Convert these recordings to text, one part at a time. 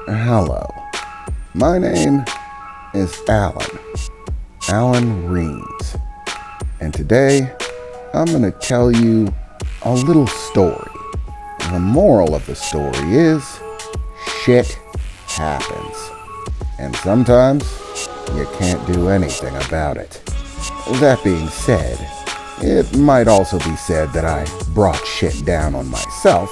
Hello, my name is Alan Reams, and today I'm going to tell you a little story. The moral of the story is, shit happens, and sometimes you can't do anything about it. That being said, it might also be said that I brought shit down on myself,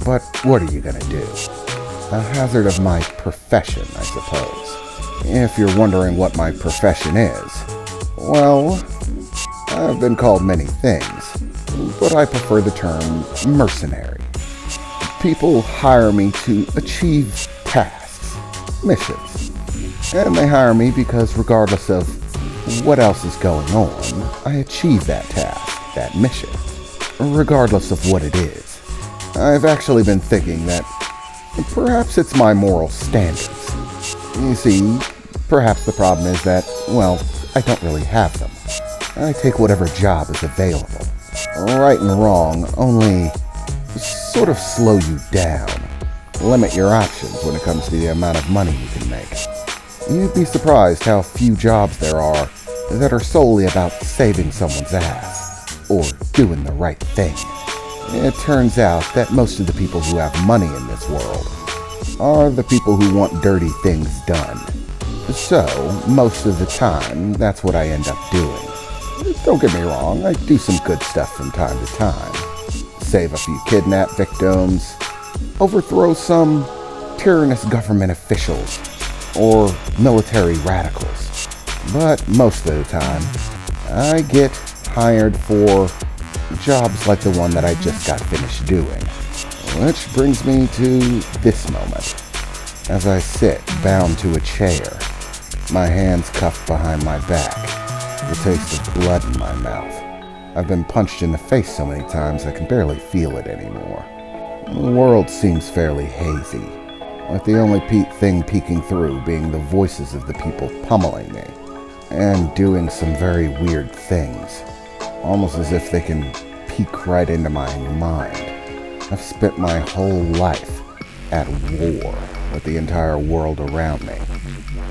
but what are you going to do? A hazard of my profession, I suppose. If you're wondering what my profession is, well, I've been called many things, but I prefer the term mercenary. People hire me to achieve tasks, missions, and they hire me because regardless of what else is going on, I achieve that task, that mission, regardless of what it is. I've actually been thinking that perhaps it's my moral standards. You see, perhaps the problem is that, well, I don't really have them. I take whatever job is available. Right and wrong only sort of slow you down, limit your options when it comes to the amount of money you can make. You'd be surprised how few jobs there are that are solely about saving someone's ass, or doing the right thing. It turns out that most of the people who have money in this world are the people who want dirty things done. So, most of the time, that's what I end up doing. Don't get me wrong, I do some good stuff from time to time. Save a few kidnapped victims, overthrow some tyrannous government officials, or military radicals. But most of the time, I get hired for jobs like the one that I just got finished doing. Which brings me to this moment, as I sit bound to a chair, my hands cuffed behind my back, the taste of blood in my mouth. I've been punched in the face so many times I can barely feel it anymore. The world seems fairly hazy, with the only thing peeking through being the voices of the people pummeling me, and doing some very weird things, almost as if they can peek right into my mind. I've spent my whole life at war with the entire world around me.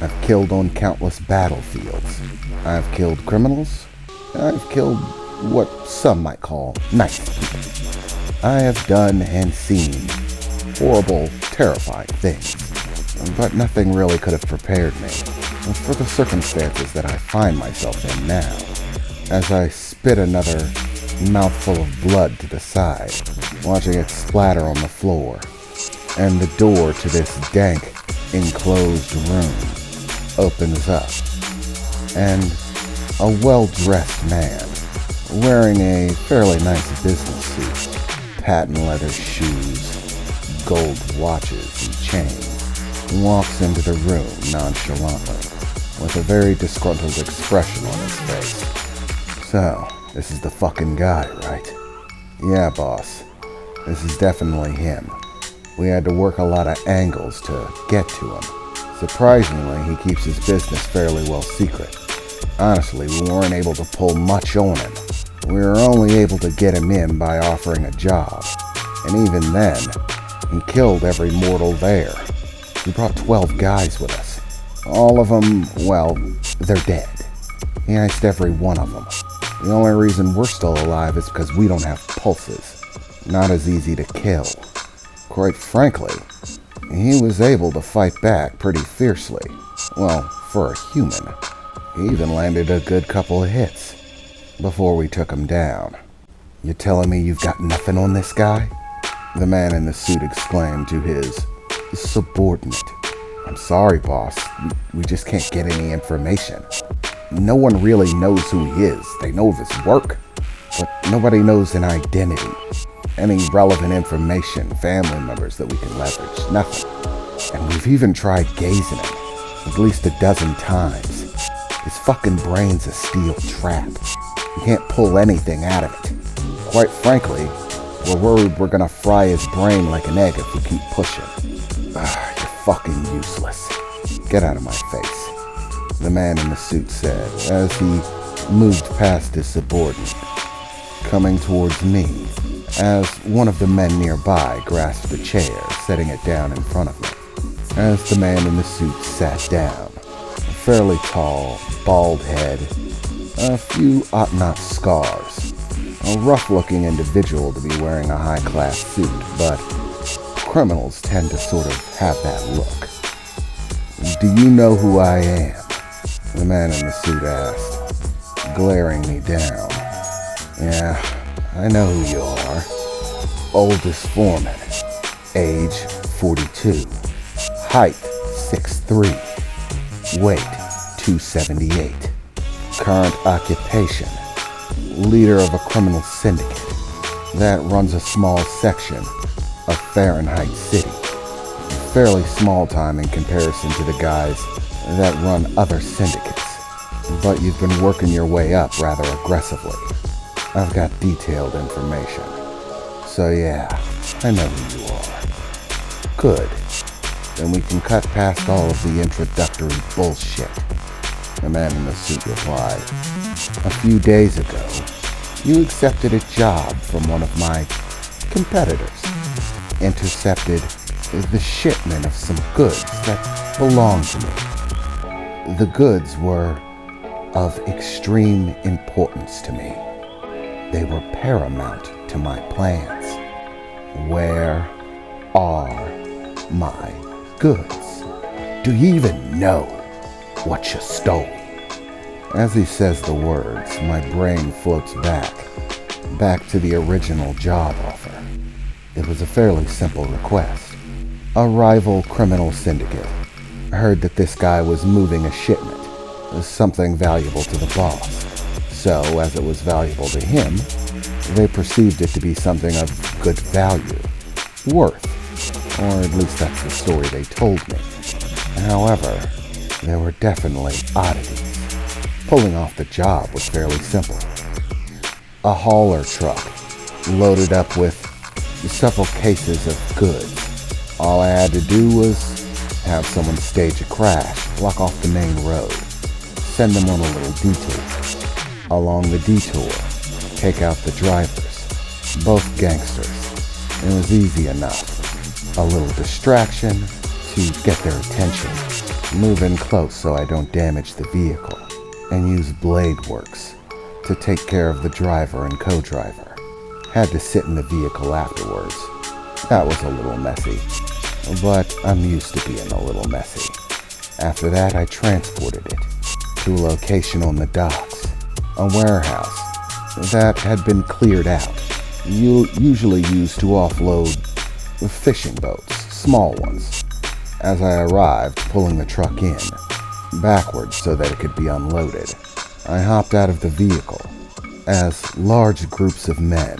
I've killed on countless battlefields. I've killed criminals. I've killed what some might call nice people. I have done and seen horrible, terrifying things, but nothing really could have prepared me for the circumstances that I find myself in now. As I spit another mouthful of blood to the side, watching it splatter on the floor, and the door to this dank, enclosed room opens up, and a well-dressed man, wearing a fairly nice business suit, patent leather shoes, gold watches and chains, walks into the room nonchalantly, with a very disgruntled expression on his face. So, this is the fucking guy, right? Yeah, boss. This is definitely him. We had to work a lot of angles to get to him. Surprisingly, he keeps his business fairly well secret. Honestly, we weren't able to pull much on him. We were only able to get him in by offering a job. And even then, he killed every mortal there. We brought 12 guys with us. All of them, well, they're dead. He iced every one of them. The only reason we're still alive is because we don't have pulses. Not as easy to kill. Quite frankly, he was able to fight back pretty fiercely. Well, for a human. He even landed a good couple of hits before we took him down. You telling me you've got nothing on this guy? The man in the suit exclaimed to his subordinate. I'm sorry, boss. We just can't get any information. No one really knows who he is. They know of his work, but nobody knows an identity. Any relevant information, family members that we can leverage. Nothing. And we've even tried gazing him at least a dozen times. His fucking brain's a steel trap. You can't pull anything out of it. Quite frankly, we're worried we're gonna fry his brain like an egg if we keep pushing. You're fucking useless. Get out of my face, the man in the suit said as he moved past his subordinate, coming towards me as one of the men nearby grasped a chair, setting it down in front of me. as the man in the suit sat down. A fairly tall, bald head, a few ought-not scars. A rough-looking individual to be wearing a high-class suit, but criminals tend to sort of have that look. "Do you know who I am?" the man in the suit asked, glaring me down. "Yeah, I know who you are. Oldest foreman. Age 42. Height 6'3". Weight 278. Current occupation. Leader of a criminal syndicate that runs a small section of Fahrenheit City. Fairly small time in comparison to the guys that run other syndicates. But you've been working your way up rather aggressively. I've got detailed information. So yeah, I know who you are." "Good. Then we can cut past all of the introductory bullshit," the man in the suit replied. "A few days ago, you accepted a job from one of my competitors. Intercepted the shipment of some goods that belonged to me. The goods were of extreme importance to me. They were paramount to my plans. Where are my goods? Do you even know what you stole?" As he says the words, my brain floats back to the original job offer. It was a fairly simple request. A rival criminal syndicate heard that this guy was moving a shipment, something valuable to the boss. So, as it was valuable to him, they perceived it to be something of good value, worth, or at least that's the story they told me. However, there were definitely oddities. Pulling off the job was fairly simple. A hauler truck loaded up with several cases of goods. All I had to do was have someone stage a crash, block off the main road, send them on a little detour. Along the detour, take out the drivers, both gangsters. It was easy enough. A little distraction to get their attention, move in close so I don't damage the vehicle, and use blade works to take care of the driver and co-driver. Had to sit in the vehicle afterwards. That was a little messy, but I'm used to being a little messy. After that, I transported it to a location on the docks, a warehouse that had been cleared out, usually used to offload fishing boats, small ones. As I arrived, pulling the truck in, backwards so that it could be unloaded, I hopped out of the vehicle as large groups of men,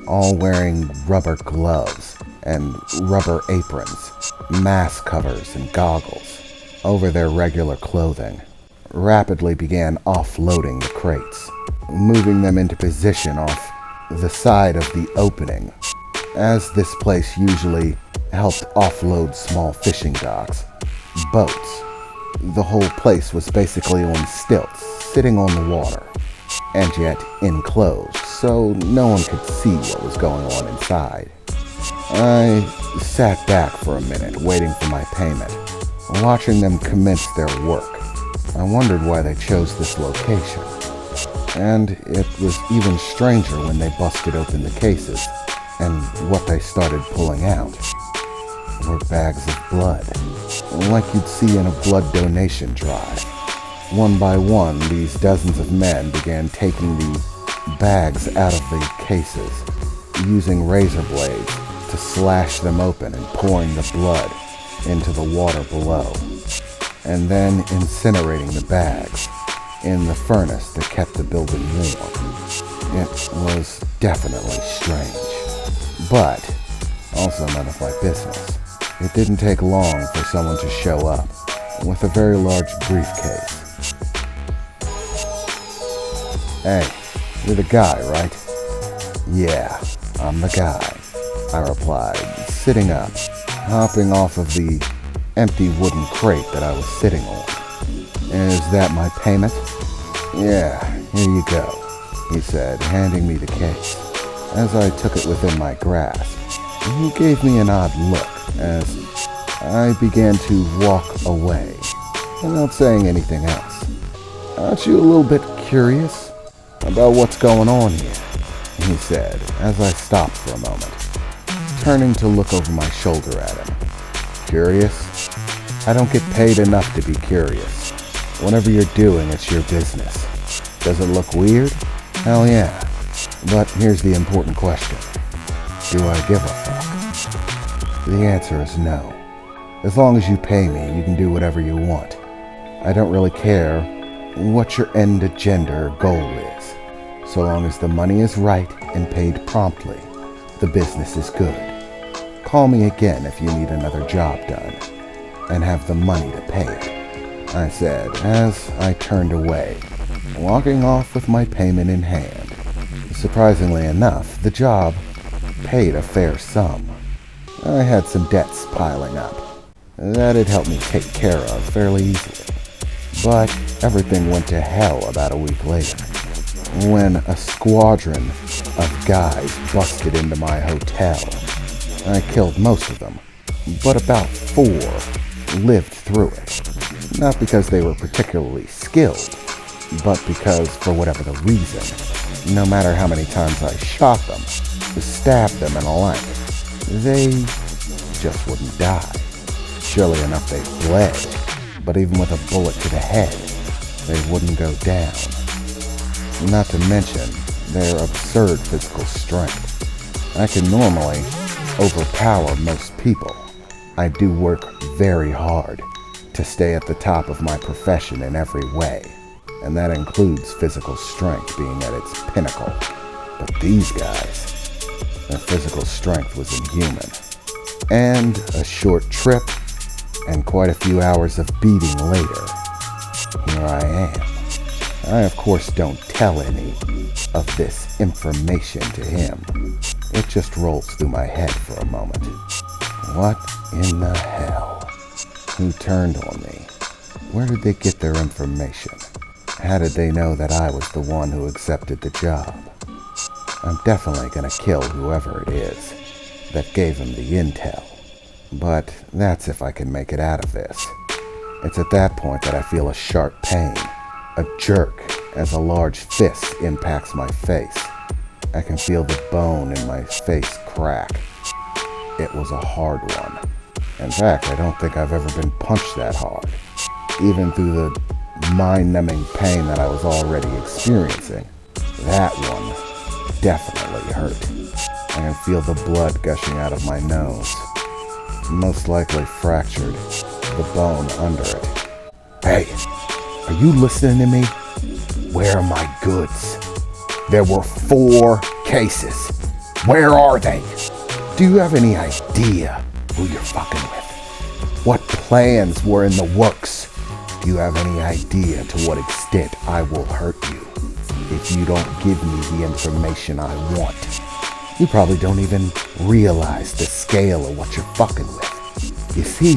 all wearing rubber gloves and rubber aprons, mask covers and goggles over their regular clothing, rapidly began offloading the crates, moving them into position off the side of the opening, as this place usually helped offload small fishing docks, boats. The whole place was basically on stilts, sitting on the water, and yet enclosed, so no one could see what was going on inside. I sat back for a minute, waiting for my payment, watching them commence their work. I wondered why they chose this location, and it was even stranger when they busted open the cases, and what they started pulling out were bags of blood, like you'd see in a blood donation drive. One by one, these dozens of men began taking the bags out of the cases, using razor blades to slash them open and pouring the blood into the water below, and then incinerating the bags in the furnace that kept the building warm. It was definitely strange, but also none of my business. It didn't take long for someone to show up with a very large briefcase. "Hey, you're the guy, right?" "Yeah, I'm the guy," I replied, sitting up, hopping off of the empty wooden crate that I was sitting on. "Is that my payment?" "Yeah, here you go," he said, handing me the case. As I took it within my grasp, he gave me an odd look as I began to walk away, without saying anything else. Aren't you a little bit curious about what's going on here? He said, as I stopped for a moment, turning to look over my shoulder at him. Curious? I don't get paid enough to be curious. Whatever you're doing, it's your business. Does it look weird? Hell yeah. But here's the important question. Do I give a fuck? The answer is no. As long as you pay me, you can do whatever you want. I don't really care what your end agenda or goal is. So long as the money is right and paid promptly, the business is good. Call me again if you need another job done, and have the money to pay it, I said as I turned away, walking off with my payment in hand. Surprisingly enough, the job paid a fair sum. I had some debts piling up that it helped me take care of fairly easily. But everything went to hell about a week later, when a squadron of guys busted into my hotel. I killed most of them, but about 4 lived through it. Not because they were particularly skilled, but because, for whatever the reason, no matter how many times I shot them, stabbed them and the like, they just wouldn't die. Surely enough they bled, but even with a bullet to the head, they wouldn't go down. Not to mention their absurd physical strength. I can normally overpower most people. I do work very hard to stay at the top of my profession in every way, and that includes physical strength being at its pinnacle. But these guys, their physical strength was inhuman. And a short trip and quite a few hours of beating later, here I am. I of course don't tell any of this information to him. It just rolls through my head for a moment. What in the hell? Who turned on me? Where did they get their information? How did they know that I was the one who accepted the job? I'm definitely gonna kill whoever it is that gave him the intel. But that's if I can make it out of this. It's at that point that I feel a sharp pain, a jerk as a large fist impacts my face. I can feel the bone in my face crack. It was a hard one. In fact, I don't think I've ever been punched that hard. Even through the mind-numbing pain that I was already experiencing, that one definitely hurt. I can feel the blood gushing out of my nose. Most likely fractured the bone under it. Hey, are you listening to me? Where are my goods? There were 4 cases. Where are they? Do you have any idea who you're fucking with? What plans were in the works? Do you have any idea to what extent I will hurt you if you don't give me the information I want? You probably don't even realize the scale of what you're fucking with. You see,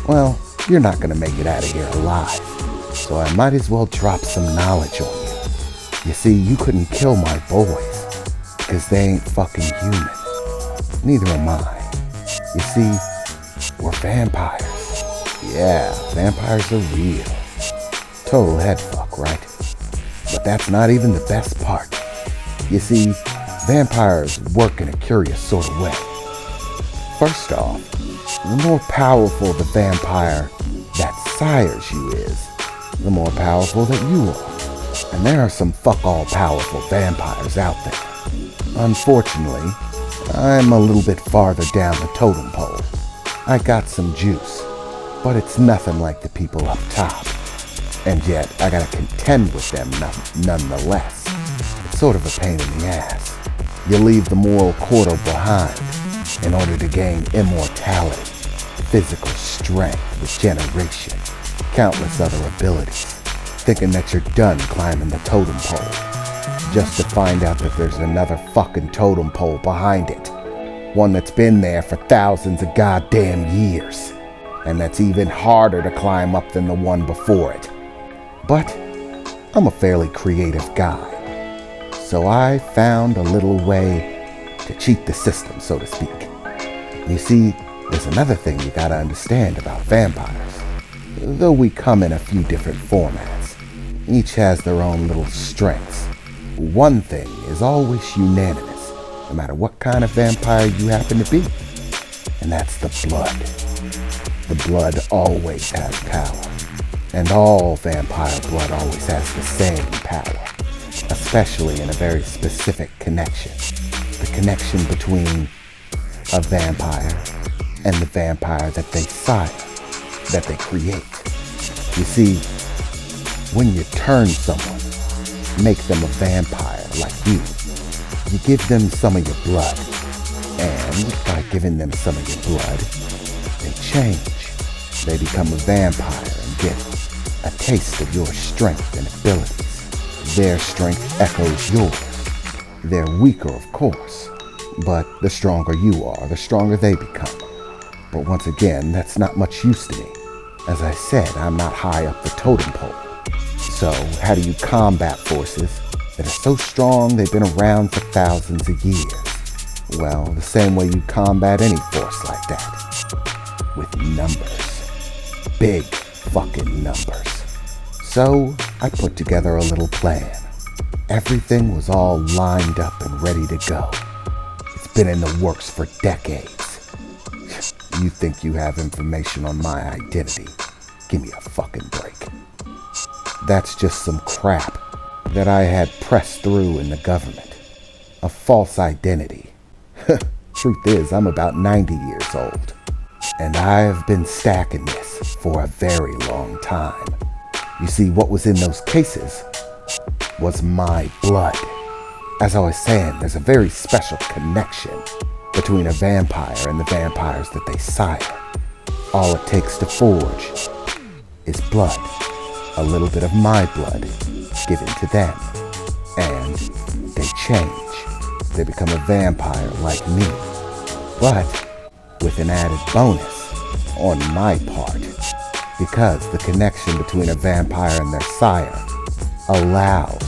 well, you're not gonna make it out of here alive, so I might as well drop some knowledge on you. You see, you couldn't kill my boys, because they ain't fucking human. Neither am I. You see, we're vampires. Yeah, vampires are real. Total headfuck, right? But that's not even the best part. You see, vampires work in a curious sort of way. First off, the more powerful the vampire that sires you is, the more powerful that you are. And there are some fuck-all powerful vampires out there. Unfortunately, I'm a little bit farther down the totem pole. I got some juice, but it's nothing like the people up top. And yet, I gotta contend with them nonetheless. It's sort of a pain in the ass. You leave the moral quarter behind in order to gain immortality, physical strength, regeneration, countless other abilities, thinking that you're done climbing the totem pole, just to find out that there's another fucking totem pole behind it. One that's been there for thousands of goddamn years, and that's even harder to climb up than the one before it. But I'm a fairly creative guy, so I found a little way to cheat the system, so to speak. You see, There's another thing you gotta understand about vampires. Though we come in a few different formats, each has their own little strengths. One thing is always unanimous, no matter what kind of vampire you happen to be, and that's the blood. The blood always has power, and all vampire blood always has the same power, especially in a very specific connection. The connection between a vampire and the vampire that they sire, that they create. You see, when you turn someone, make them a vampire like you give them some of your blood, and by giving them some of your blood, they change. They become a vampire and get a taste of your strength and abilities. Their strength echoes yours. They're weaker, of course, but the stronger you are, the stronger they become. But once again, that's not much use to me. As I said, I'm not high up the totem pole. So how do you combat forces that are so strong they've been around for thousands of years? Well, the same way you combat any force like that. With numbers. Big fucking numbers. So I put together a little plan. Everything was all lined up and ready to go. It's been in the works for decades. You think you have information on my identity? Give me a fucking break. That's just some crap that I had pressed through in the government. A false identity. Truth is, I'm about 90 years old. And I've been stacking this for a very long time. You see, what was in those cases was my blood. As I was saying, there's a very special connection between a vampire and the vampires that they sire. All it takes to forge is blood. A little bit of my blood given to them. And they change. They become a vampire like me. But with an added bonus on my part. Because the connection between a vampire and their sire allows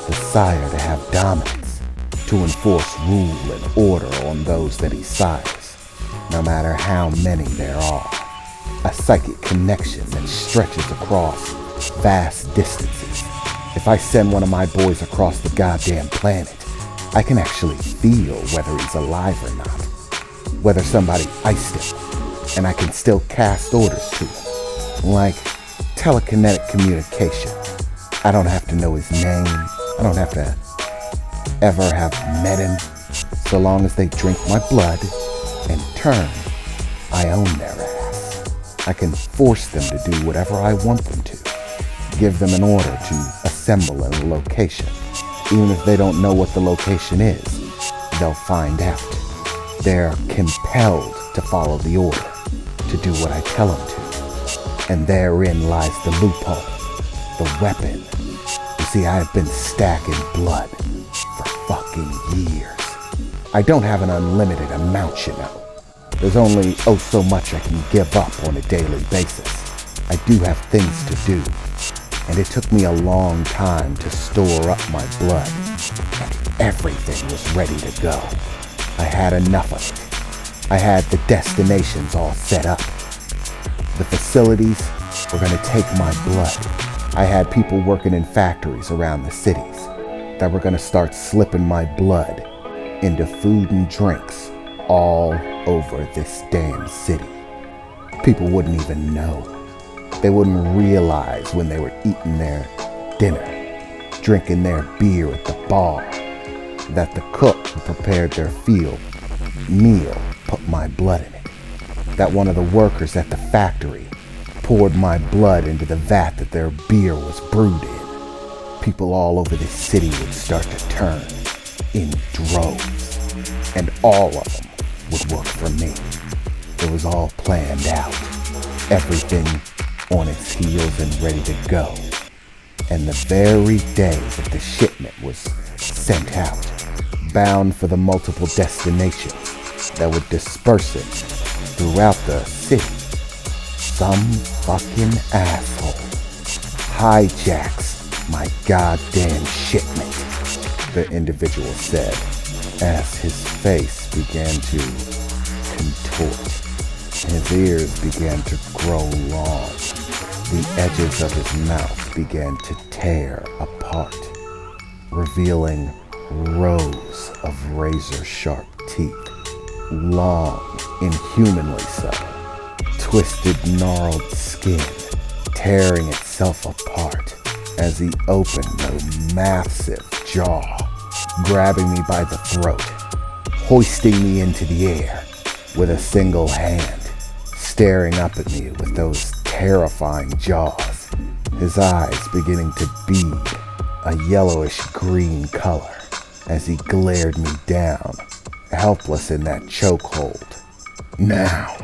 the sire to have dominance, to enforce rule and order on those that he sires, no matter how many there are. A psychic connection that stretches across vast distances. If I send one of my boys across the goddamn planet, I can actually feel whether he's alive or not. Whether somebody iced him, and I can still cast orders to him. Like telekinetic communication. I don't have to know his name. I don't have to ever have met him. So long as they drink my blood, in turn, I own their ass. I can force them to do whatever I want them to. Give them an order to assemble in a location. Even if they don't know what the location is, they'll find out. They're compelled to follow the order, to do what I tell them to. And therein lies the loophole, the weapon. You see, I've been stacking blood for fucking years. I don't have an unlimited amount, you know. There's only so much I can give up on a daily basis. I do have things to do, and it took me a long time to store up my blood, and everything was ready to go. I had enough of it. I had the destinations all set up. The facilities were going to take my blood. I had people working in factories around the cities that were going to start slipping my blood into food and drinks all over this damn city. People wouldn't even know. They wouldn't realize when they were eating their dinner, drinking their beer at the bar, that the cook who prepared their meal put my blood in it. That one of the workers at the factory poured my blood into the vat that their beer was brewed in. People all over this city would start to turn in droves, and all of them would work for me. It was all planned out. Everything on its heels and ready to go. And the very day that the shipment was sent out, bound for the multiple destinations that would disperse it throughout the city, some fucking asshole hijacks my goddamn shipment, the individual said, as his face began to contort. His ears began to grow long. The edges of his mouth began to tear apart, revealing rows of razor-sharp teeth, long, inhumanly so, twisted, gnarled skin tearing itself apart as he opened a massive jaw, grabbing me by the throat, hoisting me into the air with a single hand, staring up at me with those terrifying jaws, his eyes beginning to bead a yellowish-green color as he glared me down, helpless in that chokehold. "Now,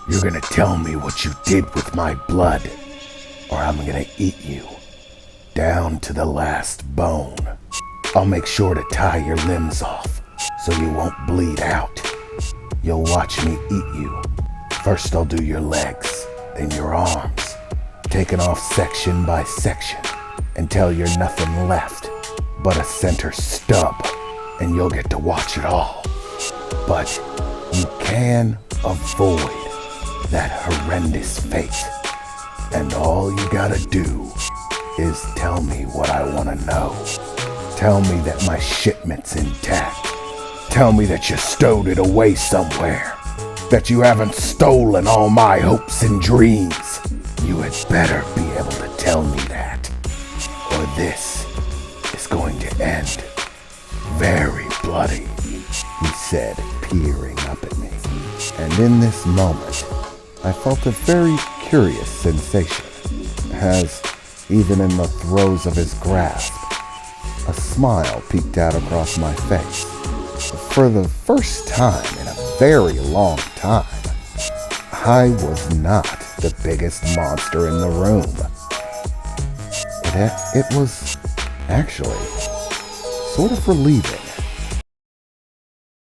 you're gonna tell me what you did with my blood, or I'm gonna eat you, down to the last bone. I'll make sure to tie your limbs off so you won't bleed out. You'll watch me eat you. First I'll do your legs, then your arms, taking off section by section until you're nothing left but a center stub, and you'll get to watch it all. But you can avoid that horrendous fate, and all you gotta do is tell me what I wanna know. Tell me that my shipment's intact. Tell me that you stowed it away somewhere, that you haven't stolen all my hopes and dreams. You had better be able to tell me that, or this is going to end very bloody," he said, peering up at me. And in this moment, I felt a very curious sensation, as, even in the throes of his grasp, a smile peeked out across my face. For the first time in a very long time, I was not the biggest monster in the room. It was actually sort of relieving.